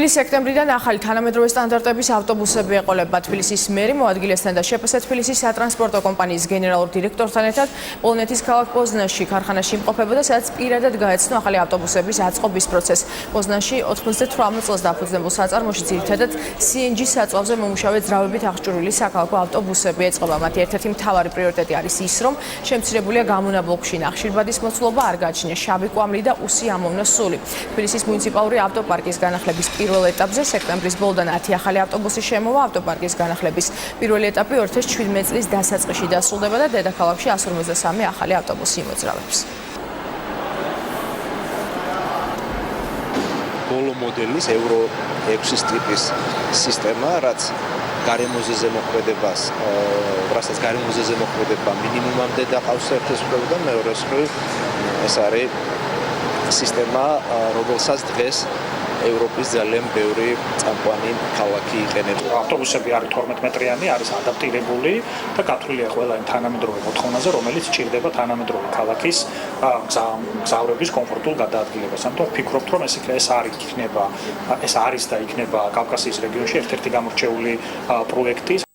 სექტემბრიდან ახალი თანამედროვე სტანდარტების ავტობუსები ეყოლება თბილისის მერი მოადგილესთან და შეფასე თბილისის სატრანსპორტო კომპანიის გენერალურ დირექტორთან ერთად პოლონეთის ქალაქ პოზნანში ქარხანაში იმყოფებოდა, სადაც პირადად გაეცნო ახალი ავტობუსების აწყობის პროცესი. პოზნანში 98 წელს დაფუძნებულ საწარმოში ძირითადად CNG საწვავზე მომუშავე ძრავებით აღჭურვილი საქალაქო ავტობუსები ეწყობა. მათი ერთ-ერთი მთავარი პრიორიტეტი არის ის, რომ შემცირებულია გამონაბოლქვში ნახშირბადის მოცულობა, არ გააჩნია შავი კვამლი და უსიამოვნო სული. თბილისის მუნიციპალური ავტოპარკის განახლების პირველ ეტაპზე სექტემბრის ბოლოდან 10 ახალი ავტობუსი შემოვა. ავტოპარკის განახლების პირველი ეტაპი 2017 წლის დასაწყისში დასრულდება და დედაქალაქში 153 ახალი ავტობუსი იმოძრავებს. ბოლო მოდელის Euro 6 ტიპის სისტემა, რაც გარემოზე ზემოქმედებას, რასაც გარემოზე ზემოქმედება მინიმუმამდე დაყავს ერთის მხრივ და მეორეს მხრივ ეს არის სისტემა, რომელსაც დღეს ევროპის ძალიან ბევრი წამყვანი ქალაქი იყენებს. ავტობუსები არის 12 მეტრიანი, არის ადაპტირებული და გათვლილია ყველა იმ თანამედროვე მოთხოვნაზე, რომელიც სჭირდება თანამედროვე ქალაქის გზავრების კომფორტულ გადაადგილებას. ამიტომ ვფიქრობთ, რომ ეს არის და იქნება კავკასიის რეგიონში ერთ-ერთი გამორჩეული პროექტი.